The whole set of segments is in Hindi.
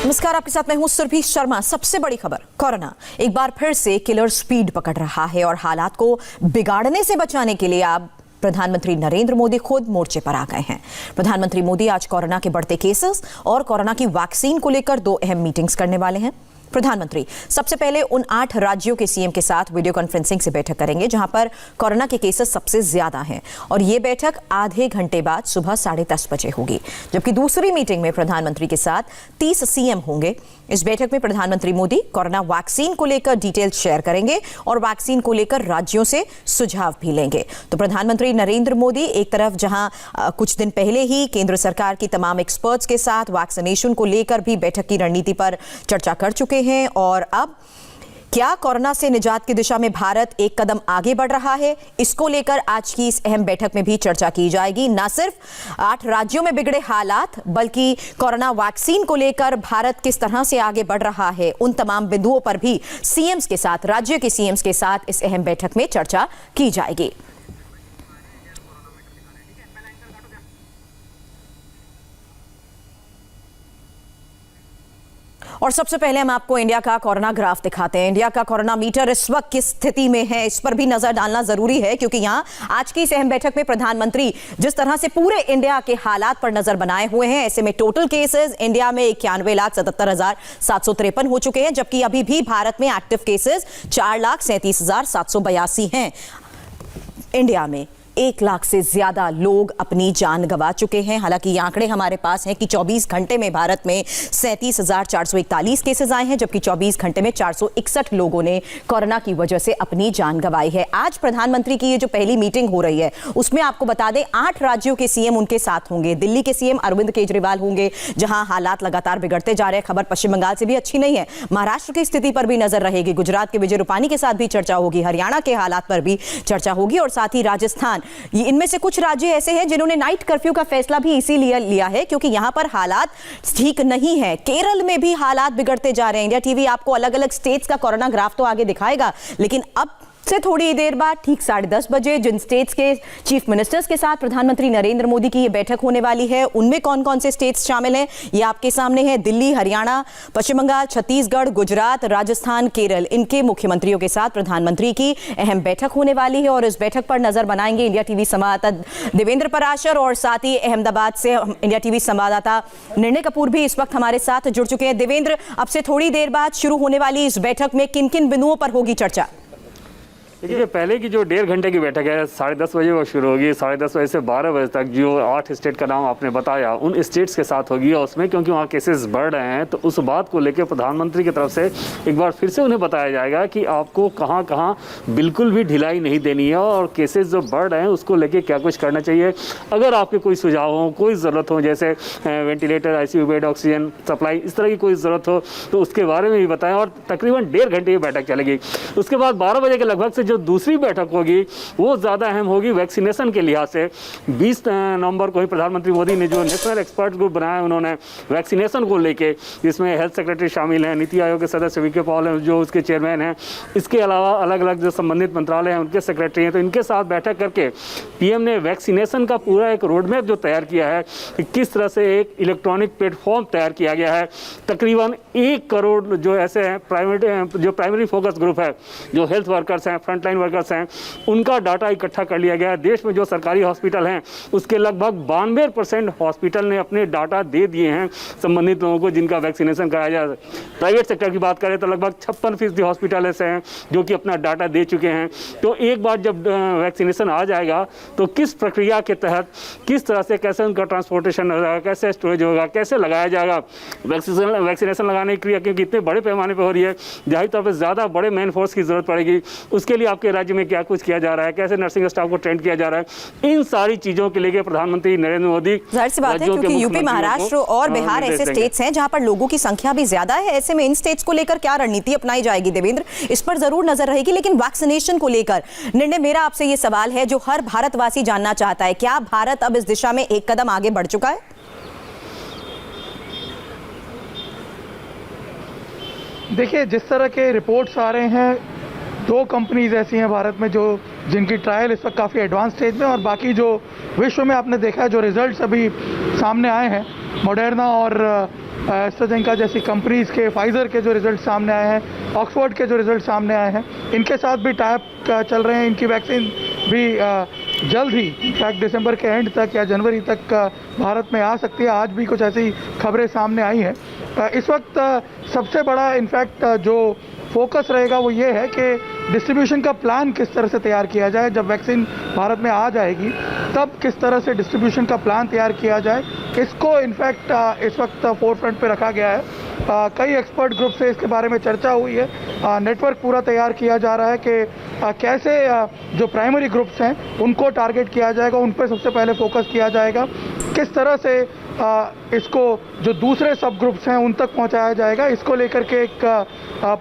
नमस्कार, आपके साथ मैं हूं सुरभि शर्मा। सबसे बड़ी खबर, कोरोना एक बार फिर से किलर स्पीड पकड़ रहा है और हालात को बिगाड़ने से बचाने के लिए अब प्रधानमंत्री नरेंद्र मोदी खुद मोर्चे पर आ गए हैं। प्रधानमंत्री मोदी आज कोरोना के बढ़ते केसेस और कोरोना की वैक्सीन को लेकर 2 अहम मीटिंग्स करने वाले हैं। प्रधानमंत्री सबसे पहले उन 8 राज्यों के सीएम के साथ वीडियो कॉन्फ्रेंसिंग से बैठक करेंगे जहां पर कोरोना के केसेस सबसे ज्यादा हैं और ये बैठक आधे घंटे बाद सुबह 10:30 बजे होगी। जबकि दूसरी मीटिंग में प्रधानमंत्री के साथ 30 सीएम होंगे। इस बैठक में प्रधानमंत्री मोदी कोरोना वैक्सीन को लेकर डिटेल शेयर करेंगे और वैक्सीन को लेकर राज्यों से सुझाव भी लेंगे। तो प्रधानमंत्री नरेंद्र मोदी एक तरफ जहां कुछ दिन पहले ही केंद्र सरकार की तमाम एक्सपर्ट्स के साथ वैक्सीनेशन को लेकर भी बैठक की रणनीति पर चर्चा कर चुके हैं और अब क्या कोरोना से निजात की दिशा में भारत एक कदम आगे बढ़ रहा है, इसको लेकर आज की इस अहम बैठक में भी चर्चा की जाएगी। न सिर्फ 8 राज्यों में बिगड़े हालात बल्कि कोरोना वैक्सीन को लेकर भारत किस तरह से आगे बढ़ रहा है, उन तमाम बिंदुओं पर भी सीएम्स के साथ, राज्य के सीएम्स के साथ इस अहम बैठक में चर्चा की जाएगी। और सबसे पहले हम आपको इंडिया का कोरोना ग्राफ दिखाते हैं। इंडिया का कोरोना मीटर इस वक्त किस स्थिति में है, इस पर भी नजर डालना जरूरी है क्योंकि यहां आज की इस अहम बैठक में प्रधानमंत्री जिस तरह से पूरे इंडिया के हालात पर नजर बनाए हुए हैं, ऐसे में टोटल केसेस इंडिया में 91,77,753 हो चुके हैं, जबकि अभी भी भारत में एक्टिव केसेस 4,37,782 हैं। इंडिया में 1 लाख से ज्यादा लोग अपनी जान गंवा चुके हैं। हालांकि ये आंकड़े हमारे पास हैं कि 24 घंटे में भारत में 37,441 केसेस आए हैं, जबकि 24 घंटे में 461 लोगों ने कोरोना की वजह से अपनी जान गंवाई है। आज प्रधानमंत्री की ये जो पहली मीटिंग हो रही है उसमें आपको बता दें 8 राज्यों के सीएम उनके साथ होंगे। दिल्ली के सीएम अरविंद केजरीवाल होंगे, जहां हालात लगातार बिगड़ते जा रहे हैं। खबर पश्चिम बंगाल से भी अच्छी नहीं है। महाराष्ट्र की स्थिति पर भी नजर रहेगी। गुजरात के विजय रूपानी के साथ भी चर्चा होगी। हरियाणा के हालात पर भी चर्चा होगी और साथ ही राजस्थान, इनमें से कुछ राज्य ऐसे हैं जिन्होंने नाइट कर्फ्यू का फैसला भी इसीलिए लिया है क्योंकि यहां पर हालात ठीक नहीं है। केरल में भी हालात बिगड़ते जा रहे हैं। इंडिया टीवी आपको अलग अलग स्टेट्स का कोरोना ग्राफ तो आगे दिखाएगा, लेकिन अब से थोड़ी देर बाद ठीक 10:30 बजे जिन स्टेट्स के चीफ मिनिस्टर्स के साथ प्रधानमंत्री नरेंद्र मोदी की ये बैठक होने वाली है, उनमें कौन कौन से स्टेट्स शामिल हैं ये आपके सामने है। दिल्ली, हरियाणा, पश्चिम बंगाल, छत्तीसगढ़, गुजरात, राजस्थान, केरल, इनके मुख्यमंत्रियों के साथ प्रधानमंत्री की अहम बैठक होने वाली है और इस बैठक पर नजर बनाएंगे इंडिया टीवी संवाददाता देवेंद्र पराशर और साथ ही अहमदाबाद से इंडिया टीवी संवाददाता निर्णय कपूर भी इस वक्त हमारे साथ जुड़ चुके हैं। देवेंद्र, अब से थोड़ी देर बाद शुरू होने वाली इस बैठक में किन किन बिंदुओं पर होगी चर्चा? देखिए, पहले की जो 1.5 घंटे की बैठक है 10:30 बजे वो शुरू होगी। 10:30 बजे से 12 बजे तक जो 8 स्टेट का नाम आपने बताया उन स्टेट्स के साथ होगी और उसमें क्योंकि वहाँ केसेस बढ़ रहे हैं तो उस बात को लेकर प्रधानमंत्री की तरफ से एक बार फिर से उन्हें बताया जाएगा कि आपको कहाँ कहाँ बिल्कुल भी ढिलाई नहीं देनी है और केसेस जो बढ़ रहे हैं उसको लेकर क्या कुछ करना चाहिए। अगर आपके कोई सुझाव हो, कोई ज़रूरत हो, जैसे ventilator, ICU bed, oxygen supply, इस तरह की कोई ज़रूरत हो तो उसके बारे में भी बताएं। और तकरीबन 1.5 घंटे की बैठक चलेगी। उसके बाद 12 बजे के लगभग से जो दूसरी बैठक होगी वो ज़्यादा अहम होगी वैक्सीनेशन के लिहाज से। 20 नवंबर को ही प्रधानमंत्री मोदी ने जो नेशनल एक्सपर्ट ग्रुप बनाया उन्होंने वैक्सीनेशन को लेके, जिसमें हेल्थ सेक्रेटरी शामिल हैं, नीति आयोग के सदस्य वीके पॉल हैं जो उसके चेयरमैन हैं, इसके अलावा अलग अलग जो संबंधित मंत्रालय हैं उनके सेक्रेटरी हैं, तो इनके साथ बैठक करके पीएम ने वैक्सीनेशन का पूरा एक रोडमैप जो तैयार किया है कि किस तरह से एक इलेक्ट्रॉनिक प्लेटफॉर्म तैयार किया गया है। तकरीबन 1 करोड़ जो ऐसे हैं प्राइमरी फोकस ग्रुप है, जो हेल्थ वर्कर्स हैं, फ्रंटलाइन वर्कर्स हैं, उनका डाटा इकट्ठा कर लिया गया है। देश में जो सरकारी हॉस्पिटल हैं उसके लगभग 92% हॉस्पिटल ने अपने डाटा दे दिए हैं संबंधित लोगों को जिनका वैक्सीनेशन कराया जाए। प्राइवेट सेक्टर की बात करें तो लगभग 56% हॉस्पिटल ऐसे हैं जो कि अपना डाटा दे चुके हैं। तो एक बार जब वैक्सीनेशन आ जाएगा तो किस प्रक्रिया के तहत किस तरह से कैसे उनका ट्रांसपोर्टेशन होगा, कैसे स्टोरेज होगा, कैसे लगाया जाएगा वैक्सीनेशन लगाने की क्रिया, क्योंकि इतने बड़े पैमाने पर हो रही है, जाहिर तौर पर ज़्यादा बड़े मैन फोर्स की जरूरत पड़ेगी। उसके लिए आपके राज्य में क्या कुछ किया जा रहा है, कैसे नर्सिंग स्टाफ को ट्रेन किया जा रहा है, इन सारी चीजों के लिए प्रधानमंत्री नरेंद्र मोदी, जाहिर सी बात है क्योंकि यूपी, महाराष्ट्र और बिहार ऐसे स्टेट्स हैं जहां पर लोगों की संख्या भी ज्यादा है। ऐसे में इन स्टेट्स को लेकर क्या रणनीति अपनाई जाएगी देवेंद्र, इस पर जरूर नजर रहेगी। लेकिन वैक्सीनेशन को लेकर निर्णय, मेरा आपसे ये सवाल है जो हर भारतवासी जानना चाहता है, क्या भारत अब इस दिशा में एक कदम आगे बढ़ चुका है? देखिए, जिस तरह के रिपोर्ट्स आ रहे हैं, 2 कंपनीज ऐसी हैं भारत में जो जिनकी ट्रायल इस वक्त काफ़ी एडवांस स्टेज में, और बाकी जो विश्व में आपने देखा है जो रिजल्ट्स अभी सामने आए हैं मॉडर्ना और एस्ट्राजेनेका जैसी कंपनीज़ के, फाइज़र के जो रिज़ल्ट सामने आए हैं, ऑक्सफोर्ड के जो रिज़ल्ट सामने आए हैं, इनके साथ भी टाइप चल रहे हैं। इनकी वैक्सीन भी जल्द ही इनफैक्ट दिसंबर के एंड तक या जनवरी तक भारत में आ सकती है। आज भी कुछ ऐसी खबरें सामने आई हैं। इस वक्त सबसे बड़ा इनफैक्ट जो फोकस रहेगा वो ये है कि डिस्ट्रीब्यूशन का प्लान किस तरह से तैयार किया जाए। जब वैक्सीन भारत में आ जाएगी तब किस तरह से डिस्ट्रीब्यूशन का प्लान तैयार किया जाए, इसको इनफैक्ट इस वक्त फोरफ्रंट पे रखा गया है। कई एक्सपर्ट ग्रुप से इसके बारे में चर्चा हुई है। नेटवर्क पूरा तैयार किया जा रहा है कि कैसे जो प्राइमरी ग्रुप्स हैं उनको टारगेट किया जाएगा, उन पर सबसे पहले फोकस किया जाएगा। किस तरह से इसको जो दूसरे सब ग्रुप्स हैं उन तक पहुंचाया जाएगा, इसको लेकर के एक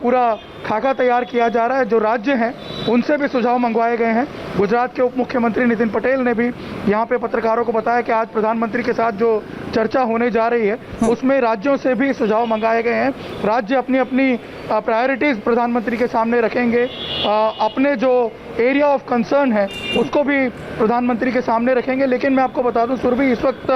पूरा खाका तैयार किया जा रहा है। जो राज्य हैं उनसे भी सुझाव मंगवाए गए हैं। गुजरात के उप मुख्यमंत्री नितिन पटेल ने भी यहाँ पे पत्रकारों को बताया कि आज प्रधानमंत्री के साथ जो चर्चा होने जा रही है उसमें राज्यों से भी सुझाव मंगाए गए हैं। राज्य अपनी अपनी प्रायोरिटीज़ प्रधानमंत्री के सामने रखेंगे, अपने जो एरिया ऑफ कंसर्न है उसको भी प्रधानमंत्री के सामने रखेंगे। लेकिन मैं आपको बता दूं सुरभि, इस वक्त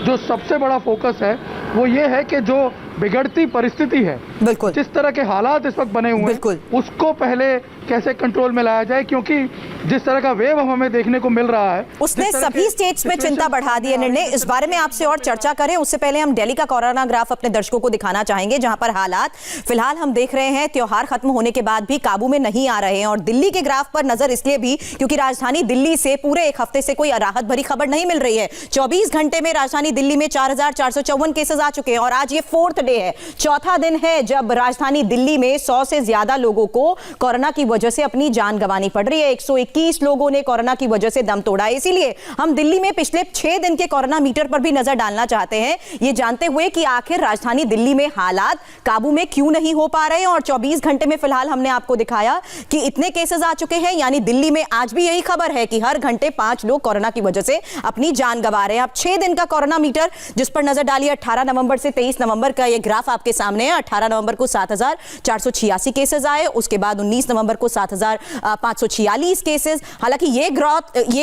जो सबसे बड़ा फोकस है वो ये है कि जो बिगड़ती परिस्थिति है, बिल्कुल जिस तरह के हालात इस वक्त बने हुए हैं उसको पहले कैसे कंट्रोल में लाया जाए, क्योंकि जिस तरह का वेव हमें देखने को मिल रहा है उसने सभी स्टेट्स में चिंता बढ़ा दी है। निर्णय इस बारे में आपसे और चर्चा करें उससे पहले हम दिल्ली का कोरोना ग्राफ अपने दर्शकों को दिखाना चाहेंगे, जहां पर हालात फिलहाल हम देख रहे हैं त्योहार खत्म होने के बाद भी काबू में नहीं आ रहे हैं। और दिल्ली के ग्राफ पर नजर इसलिए भी क्योंकि राजधानी दिल्ली से पूरे एक हफ्ते से कोई राहत भरी खबर नहीं मिल रही है। 24 घंटे में राजधानी दिल्ली में 4,454 केसेस आ चुके हैं और आज ये 4th डे है, चौथा दिन है जब राजधानी दिल्ली में 100 से ज्यादा लोगों को कोरोना की वजह से अपनी जान गंवानी पड़ रही है। 121 लोगों ने कोरोना की वजह से दम तोड़ा है। इसीलिए हम दिल्ली में पिछले 6 दिन के कोरोना मीटर पर भी नजर डालना चाहते हैं, ये जानते हुए कि आखिर राजधानी दिल्ली में हालात काबू में क्यों नहीं हो पा रहे हैं। और 24 घंटे में फिलहाल हमने आपको दिखाया कि इतने केसेस आ चुके हैं, यानी दिल्ली में आज भी यही खबर है कि हर घंटे 5 लोग कोरोना की वजह से अपनी जान गंवा रहे हैं। अब 6 दिन का कोरोना मीटर जिस पर नजर डालिए 18 नवंबर से 23 नवंबर का ये ग्राफ आपके सामने है। 18 नवंबर को 7,486 केसेस आए, उसके बाद 19 नवंबर को 7,546 केसेस। हालांकि ये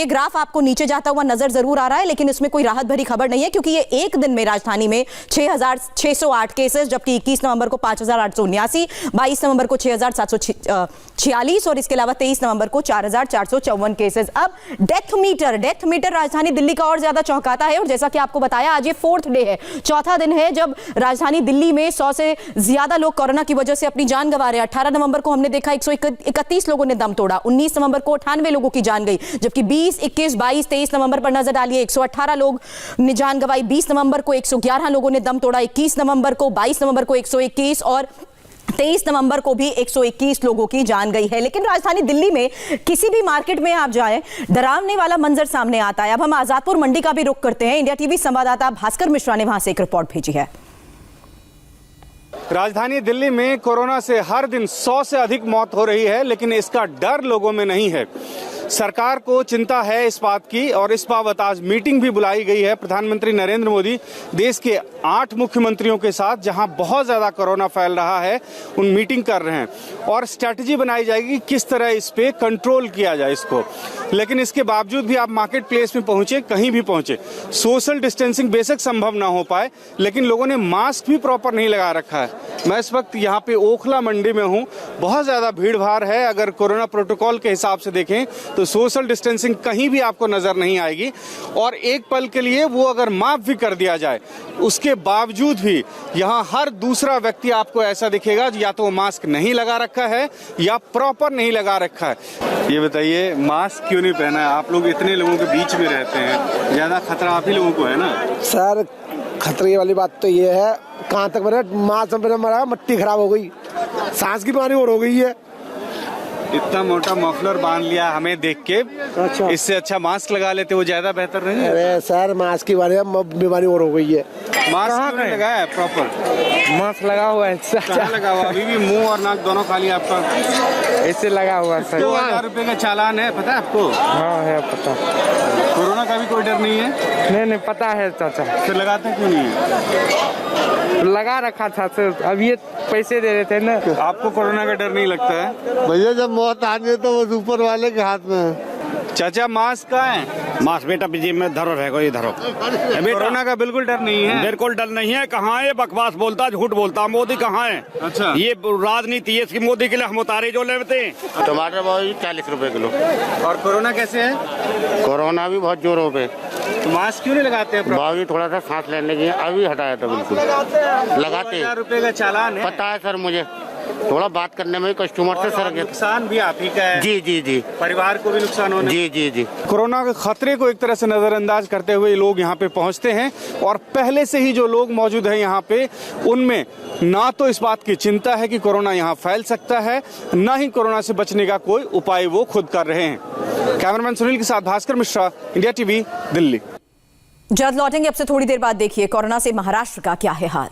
ग्राफ आपको नीचे जाता हुआ नजर जरूर आ रहा है, लेकिन इसमें कोई राहत भरी खबर नहीं है क्योंकि ये एक दिन में राजधानी में 6,608 केसेस, जबकि 21 नवंबर को 5,879, 22 नवंबर को 6,746 और इसके अलावा 23 नवंबर को 4,454 केसेस। अब डेथ मीटर राजधानी दिल्ली का और ज्यादा चौंकाता है। और जैसा कि आपको बताया आज ये 4th डे है, चौथा दिन है जब राजधानी दिल्ली में 100 से ज्यादा लोग कोरोना की वजह से अपनी जान गंवा रहे हैं। 18 नवंबर को हमने देखा 131 लोगों ने दम तोड़ा, 19 नवंबर को 98 लोगों की जान गई, जबकि 20, 21, 22, 23 नवंबर पर नजर डालिए 118 लोग ने जान गंवाई, 20 नवंबर को 111 लोगों ने दम तोड़ा, 21 नवंबर को, 22 नवंबर को 121 और 23 नवंबर को भी 121 लोगों की जान गई है। लेकिन राजधानी दिल्ली में किसी भी मार्केट में आप जाएं, डरावने वाला मंजर सामने आता है। अब हम आजादपुर मंडी का भी रुख करते हैं। इंडिया टीवी संवाददाता भास्कर मिश्रा ने वहां से एक रिपोर्ट भेजी है। राजधानी दिल्ली में कोरोना से हर दिन 100 से अधिक मौत हो रही है, लेकिन इसका डर लोगों में नहीं है। सरकार को चिंता है इस बात की और इस बाबत आज मीटिंग भी बुलाई गई है। प्रधानमंत्री नरेंद्र मोदी देश के 8 मुख्यमंत्रियों के साथ, जहां बहुत ज्यादा कोरोना फैल रहा है, उन मीटिंग कर रहे हैं और स्ट्रैटेजी बनाई जाएगी किस तरह इस पे कंट्रोल किया जाए इसको। लेकिन इसके बावजूद भी आप मार्केट प्लेस में पहुंचे, कहीं भी पहुंचे, सोशल डिस्टेंसिंग बेशक संभव ना हो पाए, लेकिन लोगों ने मास्क भी प्रॉपर नहीं लगा रखा है। मैं इस वक्त यहाँ पे ओखला मंडी में हूँ, बहुत ज्यादा भीड़ भाड़ है। अगर कोरोना प्रोटोकॉल के हिसाब से देखें तो सोशल डिस्टेंसिंग कहीं भी आपको नजर नहीं आएगी और एक पल के लिए वो अगर माफ भी कर दिया जाए, उसके बावजूद भी यहाँ हर दूसरा व्यक्ति आपको ऐसा दिखेगा या तो मास्क नहीं लगा रखा है या प्रॉपर नहीं लगा रखा है। ये बताइए, मास्क क्यों नहीं पहना है? आप लोग इतने लोगों के बीच में रहते हैं, ज्यादा खतरा आप ही लोगों को है ना? सर, खतरे वाली बात तो ये है, कहाँ तक मेरा मास्क मरा, मिट्टी खराब हो गई, सांस की बीमारी और हो गई है। इतना मोटा मफलर बांध लिया हमें देख के। अच्छा, इससे अच्छा मास्क लगा लेते, वो ज्यादा बेहतर नहीं? अरे सर, मास्क की बीमारी और हो गई है। मास्क क्यों लगाया है? प्रॉपर मास्क लगा हुआ है। कहाँ लगा हुआ? अभी भी मुंह और नाक दोनों खाली आपका? इससे लगा हुआ है सर। 2000 रुपए का चालान है, पता है आपको? हाँ है पता। कोरोना का भी कोई डर नहीं है? नहीं पता है चाचा। फिर लगाते क्यों नहीं है? लगा रखा था सर, अब ये पैसे दे रहे थे ना। आपको कोरोना का डर नहीं लगता है? भैया जब मौत आ गई तो वो ऊपर वाले के हाथ में है। चाचा मास्क कहाँ है? मास्क बेटा जी में धरो रहेगा, ये धरो। कोरोना का बिल्कुल डर नहीं है। बिल्कुल डर नहीं है। कहाँ है? बकवास बोलता, झूठ बोलता। मोदी कहाँ है? अच्छा। ये राजनीति है इसकी। मोदी के लिए हम उतारे जो लेते हैं। टमाटर भाव 40 रुपए किलो। और कोरोना कैसे है? कोरोना भी बहुत जोरों पे। तो मास्क क्यों नहीं लगाते हैं? भाव भी थोड़ा सा सांस लेने की अभी हटाया था बिल्कुल। लगाते 2000 रुपए का चालान है। पता है सर मुझे, थोड़ा बात करने में कस्टमर से सर गया। नुकसान भी आप ही का है। जी जी जी परिवार को भी नुकसान होना। जी जी जी। कोरोना के खतरे को एक तरह से नजरअंदाज करते हुए लोग यहाँ पे पहुँचते हैं और पहले से ही जो लोग मौजूद हैं यहाँ पे, उनमें ना तो इस बात की चिंता है कि कोरोना यहाँ फैल सकता है, ना ही कोरोना से बचने का कोई उपाय वो खुद कर रहे हैं। कैमरामैन सुनील के साथ भास्कर मिश्रा, इंडिया टीवी, दिल्ली। जल्द लौटेंगे। अब से थोड़ी देर बाद देखिए कोरोना से महाराष्ट्र का क्या है हाल।